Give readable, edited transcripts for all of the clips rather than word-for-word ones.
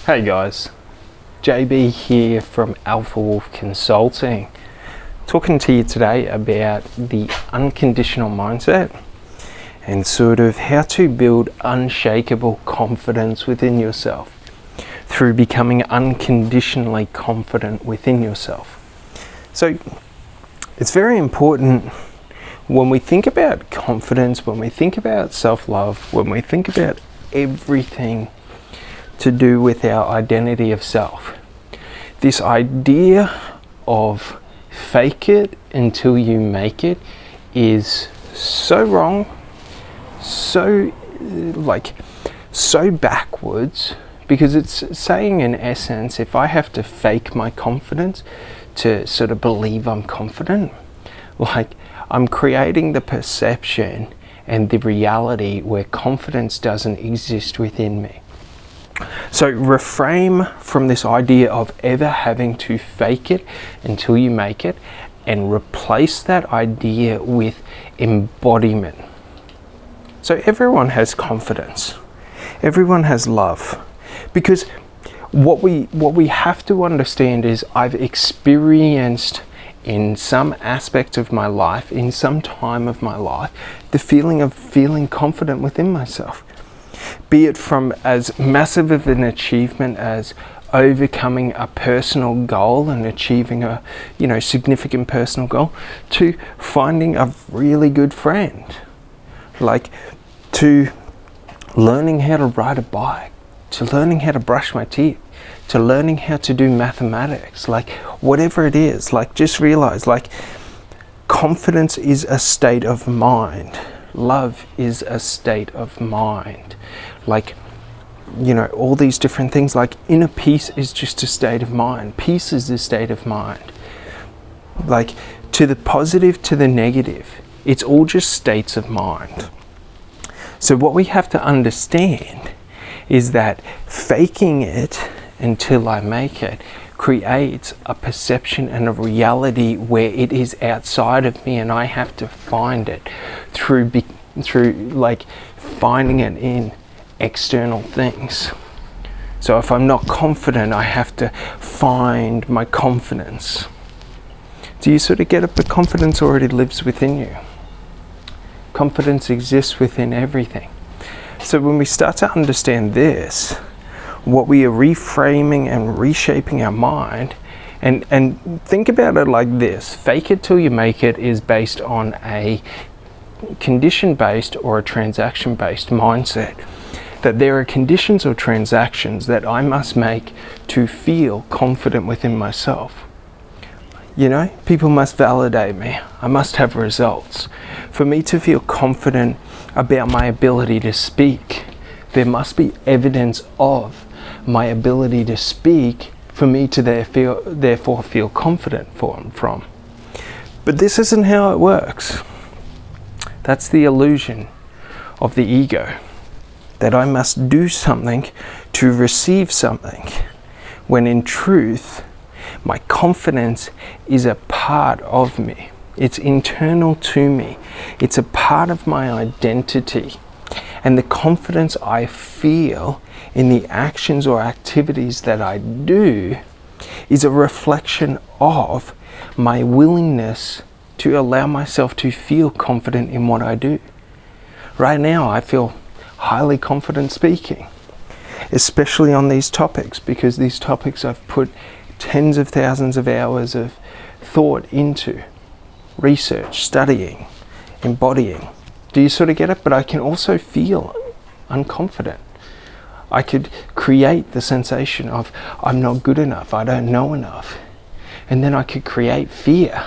Hey guys, JB here from Alpha Wolf Consulting, talking to you today about the unconditional mindset and sort of how to build unshakable confidence within yourself through becoming unconditionally confident within yourself. So it's very important when we think about confidence, when we think about self-love, when we think about everything to do with our identity of self. This idea of fake it until you make it is so wrong, so backwards, because it's saying in essence, if I have to fake my confidence to sort of believe I'm confident, like I'm creating the perception and the reality where confidence doesn't exist within me. So refrain from this idea of ever having to fake it until you make it, and replace that idea with embodiment. So everyone has confidence, everyone has love, because what we have to understand is I've experienced in some aspect of my life, in some time of my life, the feeling of feeling confident within myself. Be it from as massive of an achievement as overcoming a personal goal and achieving a significant personal goal, to finding a really good friend, like to learning how to ride a bike, to learning how to brush my teeth, to learning how to do mathematics, like whatever it is, like just realize like confidence is a state of mind. Love is a state of mind. Like, all these different things, like inner peace is just a state of mind. Peace is a state of mind. Like, to the positive, to the negative, it's all just states of mind. So what we have to understand is that faking it until I make it creates a perception and a reality where it is outside of me, and I have to find it through like finding it in external things. So if I'm not confident, I have to find my confidence. Do you sort of get it? But confidence already lives within you. Confidence exists within everything. So when we start to understand this, what we are reframing and reshaping our mind, and think about it like this: fake it till you make it is based on a condition-based or a transaction-based mindset, that there are conditions or transactions that I must make to feel confident within myself. People must validate me. I must have results. For me to feel confident about my ability to speak, there must be evidence of my ability to speak for me to therefore feel confident from. But this isn't how it works. That's the illusion of the ego, that I must do something to receive something, when in truth, my confidence is a part of me. It's internal to me. It's a part of my identity. And the confidence I feel in the actions or activities that I do is a reflection of my willingness to allow myself to feel confident in what I do. Right now, I feel highly confident speaking, especially on these topics, because these topics I've put tens of thousands of hours of thought into, research, studying, embodying. Do you sort of get it? But I can also feel unconfident. I could create the sensation of I'm not good enough, I don't know enough. And then I could create fear.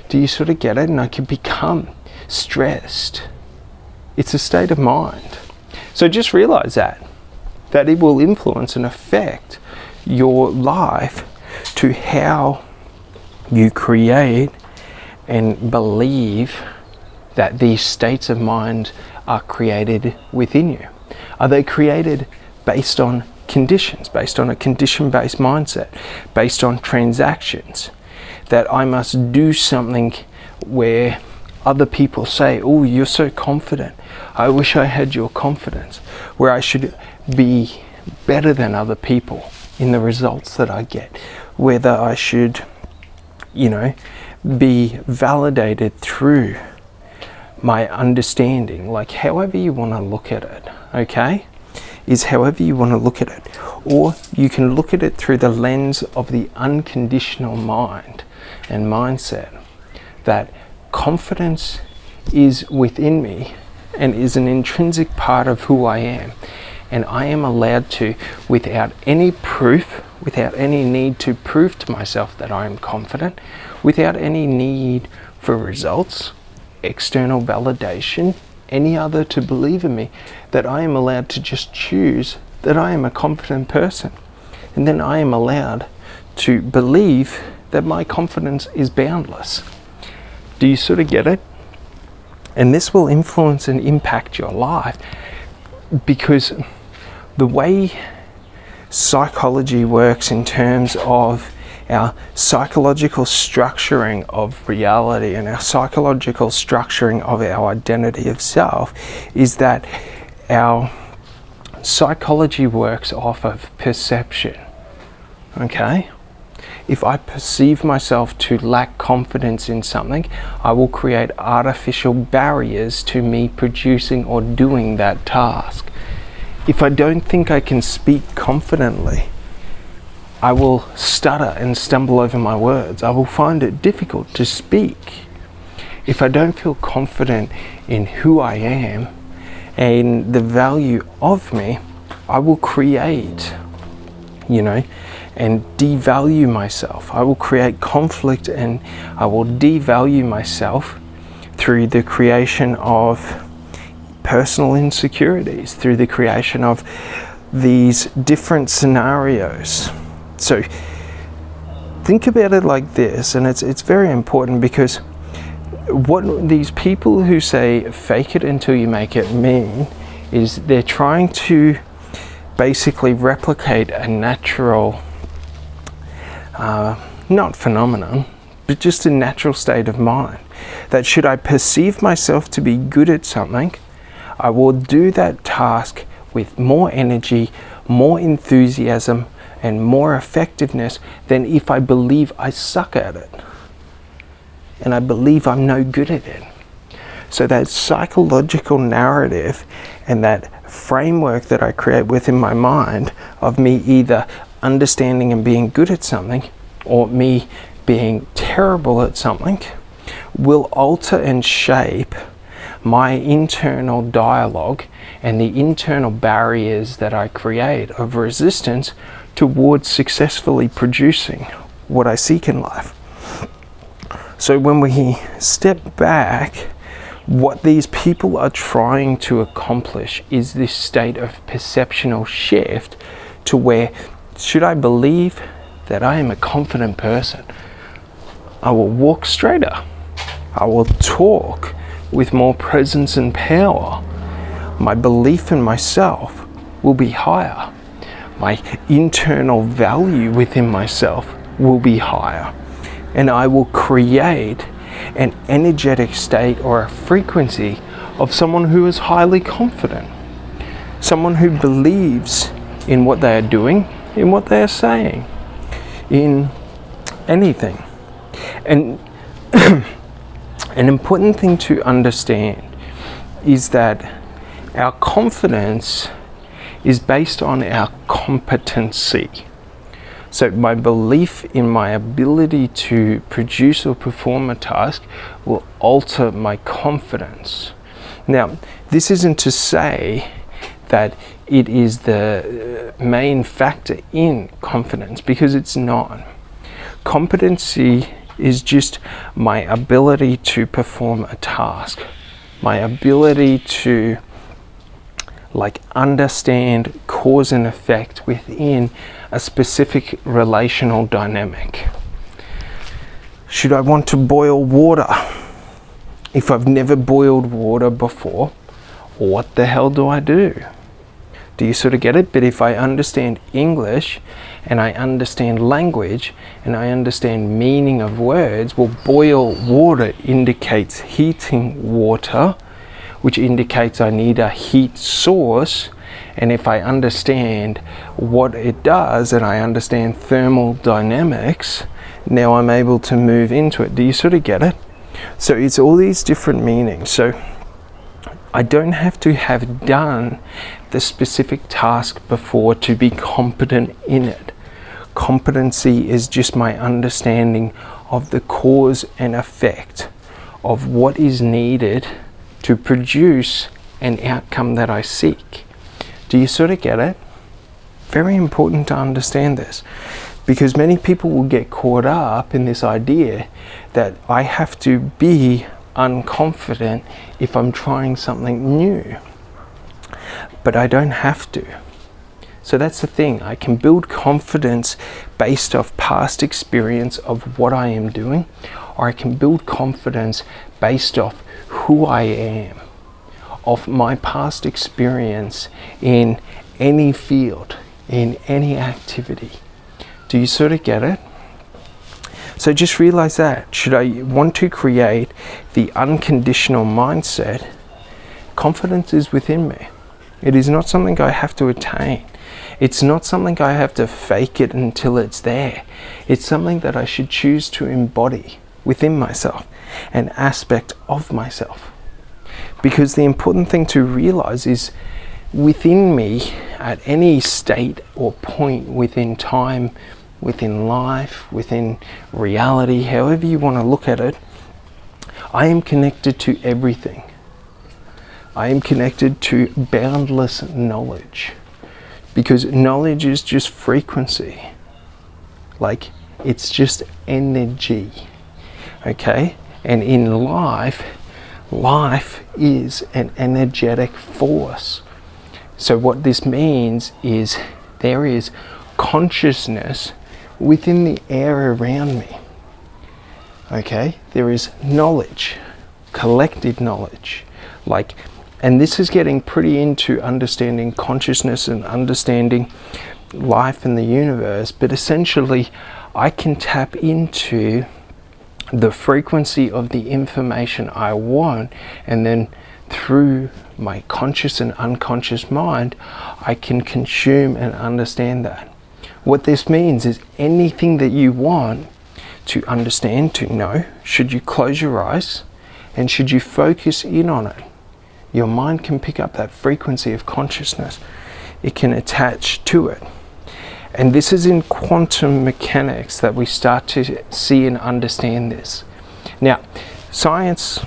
Do you sort of get it? And I could become stressed. It's a state of mind. So just realize that it will influence and affect your life to how you create and believe that these states of mind are created within you. Are they created based on conditions, based on a condition-based mindset, based on transactions, that I must do something where other people say, oh, you're so confident, I wish I had your confidence, where I should be better than other people in the results that I get, whether I should, be validated through my understanding, like however you want to look at it, okay? Is however you want to look at it. Or you can look at it through the lens of the unconditional mind and mindset, that confidence is within me and is an intrinsic part of who I am. And I am allowed to, without any proof, without any need to prove to myself that I am confident, without any need for results, external validation, any other to believe in me, that I am allowed to just choose that I am a confident person. And then I am allowed to believe that my confidence is boundless. Do you sort of get it? And this will influence and impact your life, because the way psychology works in terms of our psychological structuring of reality and our psychological structuring of our identity of self is that our psychology works off of perception. Okay? If I perceive myself to lack confidence in something, I will create artificial barriers to me producing or doing that task. If I don't think I can speak confidently, I will stutter and stumble over my words. I will find it difficult to speak. If I don't feel confident in who I am and the value of me, I will create, and devalue myself. I will create conflict and I will devalue myself through the creation of personal insecurities, through the creation of these different scenarios. So think about it like this, and it's very important, because what these people who say fake it until you make it mean is they're trying to basically replicate a natural, not phenomenon, but just a natural state of mind. That should I perceive myself to be good at something, I will do that task with more energy, more enthusiasm, and more effectiveness than if I believe I suck at it and I believe I'm no good at it. So that psychological narrative and that framework that I create within my mind of me either understanding and being good at something or me being terrible at something will alter and shape my internal dialogue and the internal barriers that I create of resistance towards successfully producing what I seek in life. So when we step back, what these people are trying to accomplish is this state of perceptional shift to where, should I believe that I am a confident person, I will walk straighter, I will talk with more presence and power, my belief in myself will be higher, my internal value within myself will be higher, and I will create an energetic state or a frequency of someone who is highly confident, someone who believes in what they are doing, in what they are saying, in anything. And an important thing to understand is that our confidence is based on our competency. So my belief in my ability to produce or perform a task will alter my confidence. Now, this isn't to say that it is the main factor in confidence, because it's not. Competency is just my ability to perform a task, my ability to understand cause and effect within a specific relational dynamic. Should I want to boil water? If I've never boiled water before, what the hell do I do? Do you sort of get it? But if I understand English and I understand language and I understand meaning of words, well, boil water indicates heating water, which indicates I need a heat source, And if I understand what it does and I understand thermal dynamics, now I'm able to move into it. Do you sort of get it? So it's all these different meanings. So I don't have to have done the specific task before to be competent in it. Competency is just my understanding of the cause and effect of what is needed to produce an outcome that I seek. Do you sort of get it? Very important to understand this, because many people will get caught up in this idea that I have to be unconfident if I'm trying something new. But I don't have to. So that's the thing. I can build confidence based off past experience of what I am doing, or I can build confidence based off who I am, of my past experience in any field, in any activity. Do you sort of get it? So just realize that. Should I want to create the unconditional mindset, confidence is within me. It is not something I have to attain. It's not something I have to fake it until it's there. It's something that I should choose to embody within myself, an aspect of myself. Because the important thing to realize is within me, at any state or point within time, within life, within reality, however you want to look at it, I am connected to everything. I am connected to boundless knowledge, because knowledge is just frequency. Like, it's just energy, okay? And in life is an energetic force. So what this means is there is consciousness within the air around me, okay? There is knowledge, collective knowledge, like, and this is getting pretty into understanding consciousness and understanding life in the universe, but essentially I can tap into the frequency of the information I want, and then through my conscious and unconscious mind, I can consume and understand that. What this means is anything that you want to understand, to know, should you close your eyes and should you focus in on it, your mind can pick up that frequency of consciousness. It can attach to it. And this is in quantum mechanics that we start to see and understand this. Now, science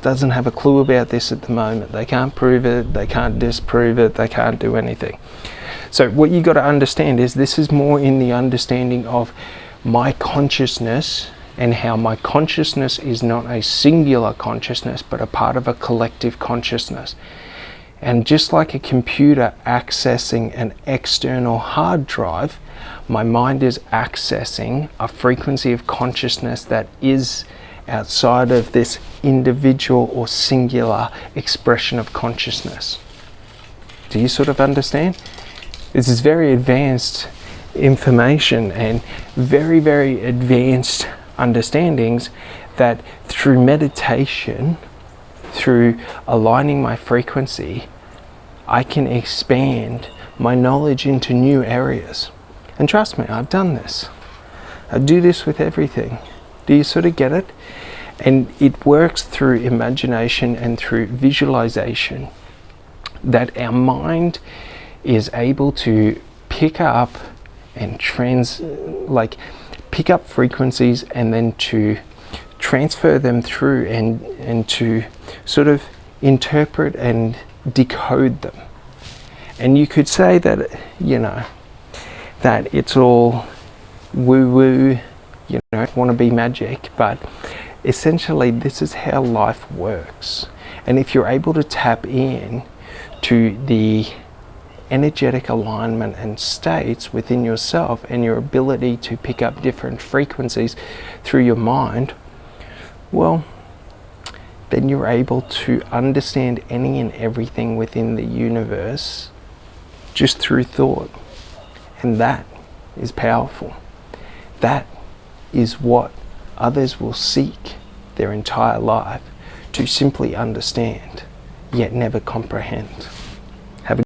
doesn't have a clue about this at the moment. They can't prove it, they can't disprove it, they can't do anything. So what you got to understand is this is more in the understanding of my consciousness, and how my consciousness is not a singular consciousness, but a part of a collective consciousness. And just like a computer accessing an external hard drive, my mind is accessing a frequency of consciousness that is outside of this individual or singular expression of consciousness. Do you sort of understand? This is very advanced information and very, very advanced understandings that through meditation, through aligning my frequency, I can expand my knowledge into new areas. And trust me, I've done this. I do this with everything. Do you sort of get it? And it works through imagination and through visualization, that our mind is able to pick up and pick up frequencies and then to transfer them through and to sort of interpret and decode them. And you could say that, you know, that it's all woo-woo, you know, want to be magic, but essentially this is how life works. And if you're able to tap in to the energetic alignment and states within yourself and your ability to pick up different frequencies through your mind, well, then you're able to understand any and everything within the universe just through thought. And that is powerful. That is what others will seek their entire life to simply understand, yet never comprehend. Have a